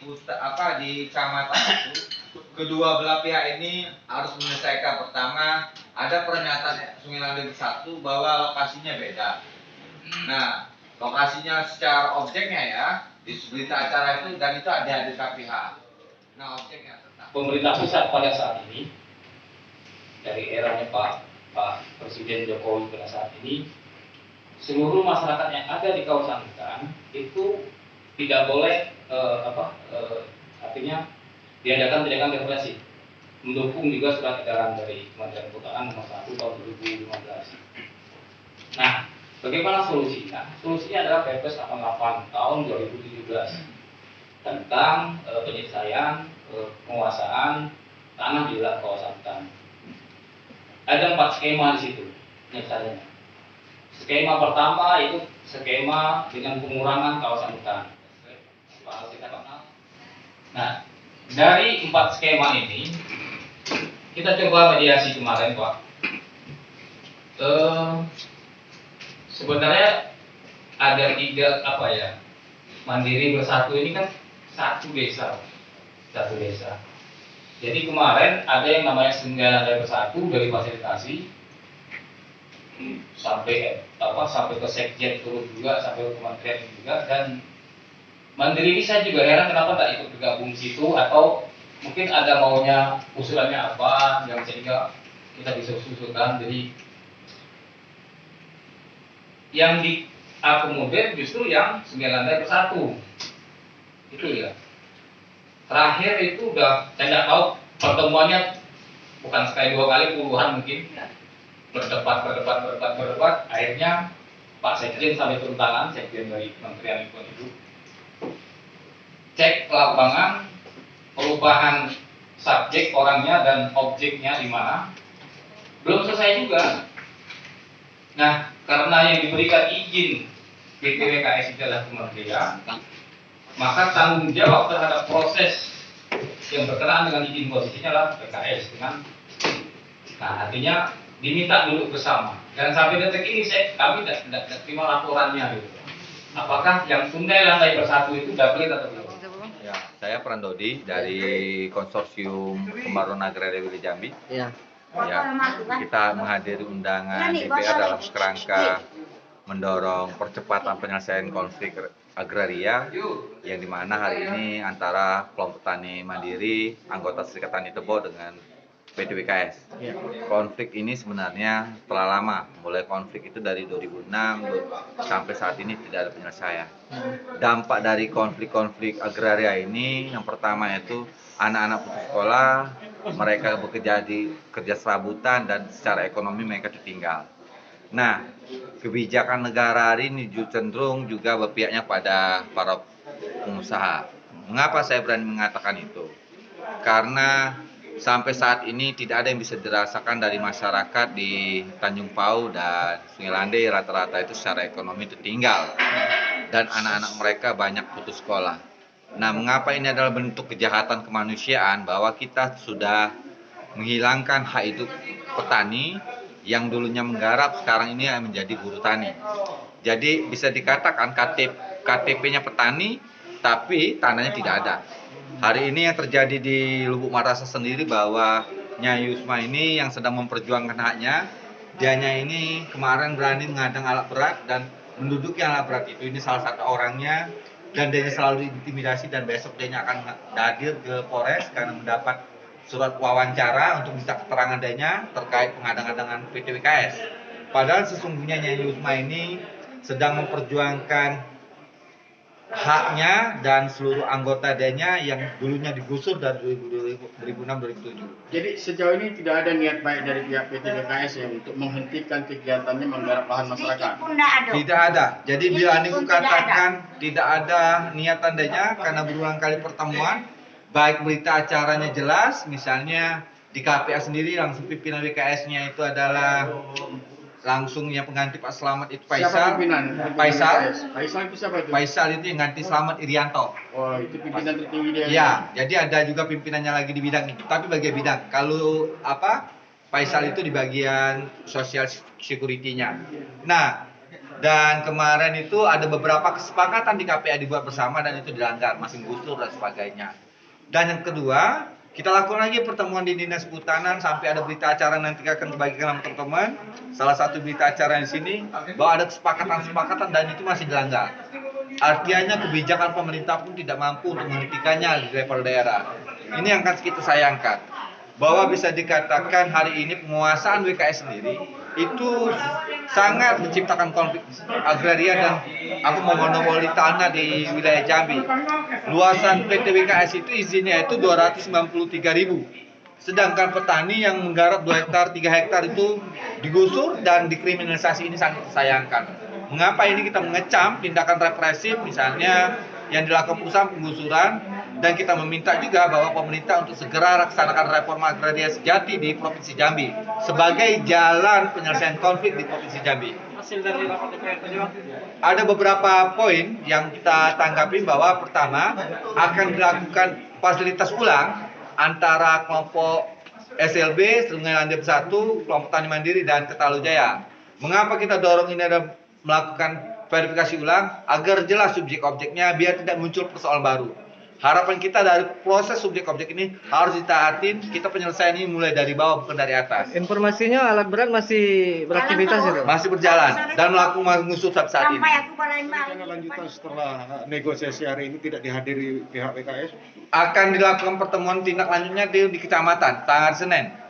Di kecamatan itu kedua belah pihak ini harus menyelesaikan. Pertama, ada pernyataan Sungai Landir 1 bahwa lokasinya beda. Nah, lokasinya secara objeknya ya di berita acara itu, dan itu ada di KPH. Nah, objeknya tetap. Pemerintah pusat pada saat ini dari eranya Pak Presiden Jokowi pada saat ini, seluruh masyarakat yang ada di kawasan hutan itu tidak boleh artinya diadakan tindakan represif. Mendukung juga surat edaran dari Kementerian Kehutanan nomor 1 tahun 2015. Nah, bagaimana solusinya? Solusinya adalah Perpres 88 tahun 2017 tentang penyelesaian penguasaan tanah di dalam kawasan hutan. Ada 4 skema di situ penyelesaiannya. Skema pertama itu skema dengan pengurangan kawasan hutan. Nah, dari 4 skema ini kita coba mediasi kemarin, Pak. Sebenarnya ada 3 Mandiri Bersatu ini kan satu desa. Jadi kemarin ada yang namanya Sungai Bersatu dari fasilitasi sampai ke sekjen turun juga, sampai ke kementerian juga, dan Mandiri ini saya juga heran kenapa tak ikut bergabung di situ, atau mungkin ada maunya usulannya apa yang sehingga kita bisa usulkan. Jadi yang diakomodir justru yang 9 lantai Bersatu itu ya. Terakhir itu udah saya nggak tahu pertemuannya bukan sekali 2 kali, puluhan mungkin, berdebat, akhirnya Pak Sekjen sampai turun tangan, Sekjen dari Kementerian Lingkungan Hidup, cek lapangan perubahan subjek orangnya dan objeknya di mana, belum selesai juga. Nah, karena yang diberikan izin PTWKS itu adalah kementerian, maka tanggung jawab terhadap proses yang berkenaan dengan izin posisinya adalah PKS dengan. Nah, artinya diminta duduk bersama. Dan sampai detik ini kami tidak terima laporannya gitu. Apakah yang Sungai Lantai Bersatu itu double atau belum? Ya, saya Prandodi dari Konsorsium Pembaruan Agraria Wilayah Jambi. Ya, kita menghadiri undangan DPR dalam kerangka mendorong percepatan penyelesaian konflik agraria yang dimana hari ini antara kelompok tani mandiri, anggota Serikat Tani Tebo dengan PTWKS. Konflik ini sebenarnya telah lama, mulai konflik itu dari 2006 sampai saat ini tidak ada penyelesaian. Dampak dari konflik-konflik agraria ini yang pertama yaitu anak-anak putus sekolah, mereka bekerja di kerja serabutan dan secara ekonomi mereka tertinggal. Nah, kebijakan negara hari ini cenderung juga berpihaknya pada para pengusaha. Mengapa saya berani mengatakan itu? Karena sampai saat ini tidak ada yang bisa dirasakan dari masyarakat di Tanjung Pau dan Sungai Lande, rata-rata itu secara ekonomi tertinggal dan anak-anak mereka banyak putus sekolah. Nah, mengapa ini adalah bentuk kejahatan kemanusiaan bahwa kita sudah menghilangkan hak hidup petani yang dulunya menggarap, sekarang ini menjadi buruh tani. Jadi bisa dikatakan KTP-nya petani tapi tanahnya tidak ada. Hari ini yang terjadi di Lubuk Marasa sendiri bahwa Nyai Yusma ini yang sedang memperjuangkan haknya, dianya ini kemarin berani mengadang alat berat dan menduduki alat berat itu. Ini salah satu orangnya, dan dia selalu diintimidasi, dan besok dia akan hadir ke Polres karena mendapat surat wawancara untuk minta keterangan dia terkait pengadang-adangan PTWKS. Padahal sesungguhnya Nyai Yusma ini sedang memperjuangkan haknya dan seluruh anggota dia yang dulunya digusur dari 2006-2007. Jadi sejauh ini tidak ada niat baik dari pihak PTWKS ya untuk menghentikan kegiatannya menggarap lahan masyarakat? Tidak ada. Jadi bila Aniku katakan tidak ada niatan dia karena berulang kali pertemuan, baik berita acaranya jelas, misalnya di KPA sendiri langsung pimpinan WKS-nya itu adalah langsung yang pengganti Pak Slamet itu Faisal. Siapa pimpinan? Faisal itu siapa itu? Faisal itu yang ganti Slamet Irianto. Oh, itu pimpinan tertinggi dia. Ya, jadi ada juga pimpinannya lagi di bidang itu, tapi bagian bidang. Kalau Faisal itu di bagian social security-nya. Nah, Dan kemarin itu ada beberapa kesepakatan di KPA dibuat bersama dan itu dilanggar, masih gusur dan sebagainya. Dan yang kedua, kita lakukan lagi pertemuan di Dinas Kehutanan sampai ada berita acara nanti akan dibagikan sama teman-teman. Salah satu berita acara di sini bahwa ada kesepakatan-kesepakatan dan itu masih dilanggar. Artinya kebijakan pemerintah pun tidak mampu untuk menghentikannya di level daerah. Ini yang akan kita sayangkan. Bahwa bisa dikatakan hari ini penguasaan WKS sendiri itu sangat menciptakan konflik agraria dan aku mau monopoli tanah di wilayah Jambi. Luasan PT WKS itu izinnya itu 293.000. Sedangkan petani yang menggarap 2 hektar, 3 hektar itu digusur dan dikriminalisasi, ini sangat disayangkan. Mengapa ini kita mengecam tindakan represif misalnya yang dilakukan perusahaan penggusuran, dan kita meminta juga bahwa pemerintah untuk segera laksanakan reforma agraria sejati di Provinsi Jambi sebagai jalan penyelesaian konflik di Provinsi Jambi. Hasil dari rapat DPR tadi, Bang? Ada beberapa poin yang kita tanggapi bahwa pertama akan dilakukan fasilitas ulang antara kelompok SLB, Sungai Landep 1, kelompok Tani Mandiri dan Ketalujaya. Mengapa kita dorong ini adalah melakukan verifikasi ulang agar jelas subjek objeknya biar tidak muncul persoalan baru. Harapan kita dari proses subjek objek ini harus ditaatin, kita penyelesaian ini mulai dari bawah bukan dari atas. Informasinya alat berat masih beraktivitas itu? Masih berjalan dan melakukan mengusut saat ini. Rencana lanjutan setelah negosiasi hari ini tidak dihadiri pihak PKS? Akan dilakukan pertemuan tindak lanjutnya di kecamatan tanggal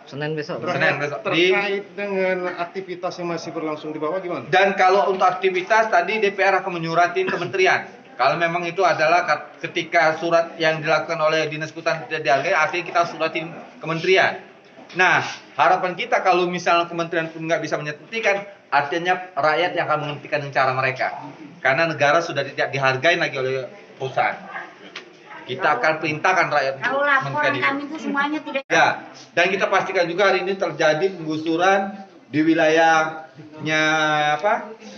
Senin besok. Terkait dengan aktivitas yang masih berlangsung di bawah gimana? Dan kalau untuk aktivitas tadi DPR akan menyuratin kementerian. Kalau memang itu adalah ketika surat yang dilakukan oleh Dinas Kehutanan tidak dihargai, artinya kita suratin kementerian. Nah, harapan kita kalau misalnya kementerian pun nggak bisa menyetikan, artinya rakyat yang akan menghentikan dengan cara mereka. Karena negara sudah tidak dihargai lagi oleh perusahaan. Kita akan perintahkan rakyat untuk menghentikan itu. Kami itu semuanya tidak. Ya, dan kita pastikan juga hari ini terjadi penggusuran di wilayahnya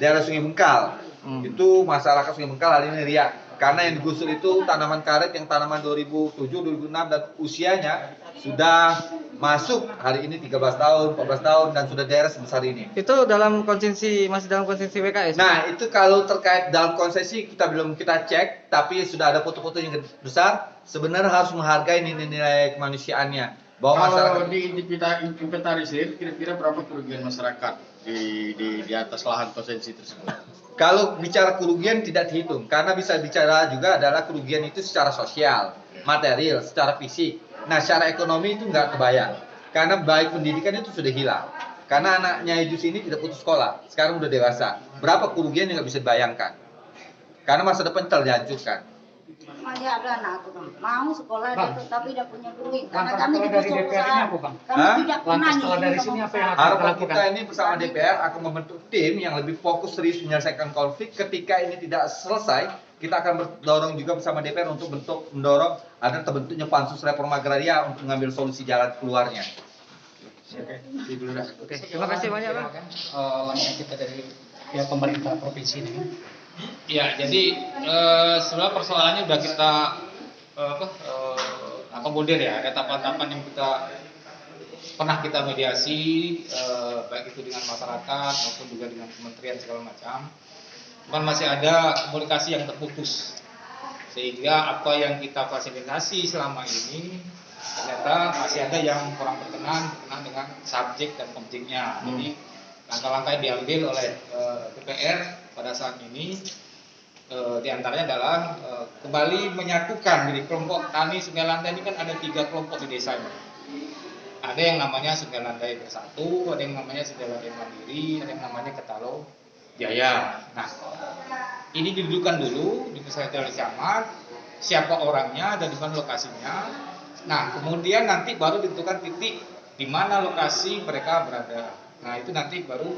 daerah Sungai Bengkal. Itu masyarakat Sungai Bengkal hari ini riak karena yang digusur itu tanaman karet yang tanaman 2007, 2006 dan usianya sudah masuk hari ini 13 tahun, 14 tahun dan sudah daerah sebesar ini. Itu dalam konsesi, masih dalam konsesi WKS? Nah, itu kalau terkait dalam konsesi kita belum kita cek, tapi sudah ada foto-foto yang besar. Sebenarnya harus menghargai nilai kemanusiaannya. Bahwa kalau diinventarisir kira-kira berapa kerugian masyarakat di atas lahan konsesi tersebut? Kalau bicara kerugian tidak dihitung, karena bisa bicara juga adalah kerugian itu secara sosial, material, secara fisik. Nah, secara ekonomi itu nggak kebayang, karena baik pendidikan itu sudah hilang. Karena anaknya Idus ini tidak putus sekolah, sekarang udah dewasa. Berapa kerugian yang nggak bisa dibayangkan? Karena masa depan dihancurkan. Masih ada anak aku, mau sekolah Bang, tapi tidak punya duit. langkah Karena kami setelah tidak dari DPR ini apa, Bang? Kami tidak pernah Langkah setelah dari sini apa yang akan Harapan dilakukan? kita ini bersama DPR akan membentuk tim yang lebih fokus serius menyelesaikan konflik. Ketika ini tidak selesai, kita akan mendorong juga bersama DPR untuk mendorong agar terbentuknya pansus reforma agraria untuk mengambil solusi jalan keluarnya. Oke, terima kasih banyak, Bang. Langkah kita dari pihak pemerintah provinsi ini. Ya, jadi sebenarnya persoalannya udah kita akomodir ya, ada tahapan-tahapan yang pernah kita mediasi, baik itu dengan masyarakat maupun juga dengan kementerian segala macam. Cuman masih ada komunikasi yang terputus, sehingga apa yang kita fasilitasi selama ini ternyata masih ada yang kurang berkenan dengan subjek dan objeknya. Jadi langkah-langkah yang diambil oleh DPR pada saat ini diantaranya adalah kembali menyatukan dari kelompok tani Sungai Lantai ini kan ada 3 kelompok di desa ini. Ada yang namanya Sungai Lantai Bersatu, ada yang namanya Sungai Lantai Mandiri, ada yang namanya Ketalujaya. Nah, ini didudukan dulu, dipersiapkan oleh camat, siapa orangnya dan di mana lokasinya. Nah, kemudian nanti baru ditentukan titik di mana lokasi mereka berada. Nah, itu nanti baru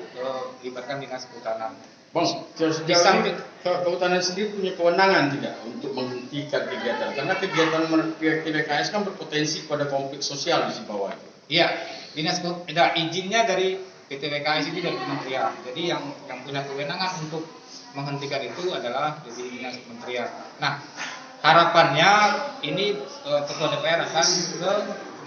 dilibatkan Dinas Kehutanan. Bang, sejauh ini kehutanan sendiri punya kewenangan tidak untuk menghentikan kegiatan? Karena kegiatan PKS kan berpotensi pada konflik sosial di bawah itu. Iya, Dinas Kehutanan izinnya dari PT WKS ini dari kementerian. Jadi yang punya kewenangan untuk menghentikan itu adalah dari Dinas Kementerian. Nah, harapannya ini Ketua DPR akan ke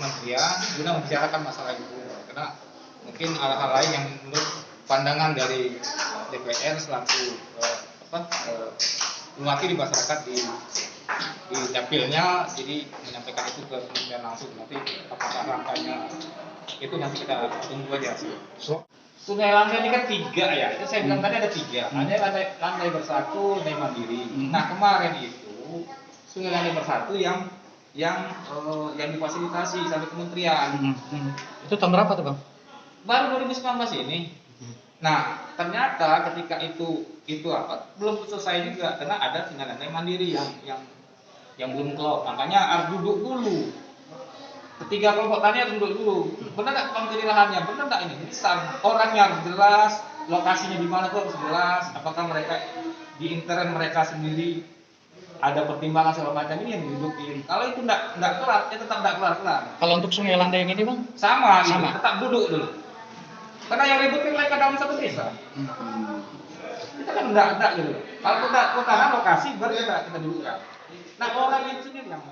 kementerian guna membicarakan masalah itu. Karena mungkin hal-hal lain yang menurut pandangan dari DPR selaku mewakili masyarakat di dapilnya, jadi menyampaikan itu ke kementerian langsung. Nanti apakah rangkanya itu nanti kita tunggu aja sih. Sungai Lantai ini kan 3 ya, itu saya bilang tadi ada 3. Ada Lantai Bersatu, Lantai Mandiri. Nah kemarin itu Sungai Lantai Bersatu yang difasilitasi sampai kementerian. Itu tahun berapa tuh Bang? Baru 2019 ini. Nah ternyata ketika itu belum selesai juga karena ada Sungai Lantai Mandiri yang belum keluar. Makanya harus duduk dulu. Ketiga kelompok tani harus duduk dulu. Benar nggak pembeli lahannya? Benar nggak ini? Bisa. Orangnya harus jelas, lokasinya di mana tuh harus jelas. Apakah mereka di intern mereka sendiri ada pertimbangan segala macam ini yang didudukin. Kalau itu nggak kelar, ya tetap nggak kelar. Kalau untuk Sungai Landai yang ini Bang? Sama. Tetap duduk dulu. Karena yang ributin mereka dalam satu desa. Kita kan nggak gitu. Kalau kita lokasi baru kita dudukkan. Nah orang itu sendiri yang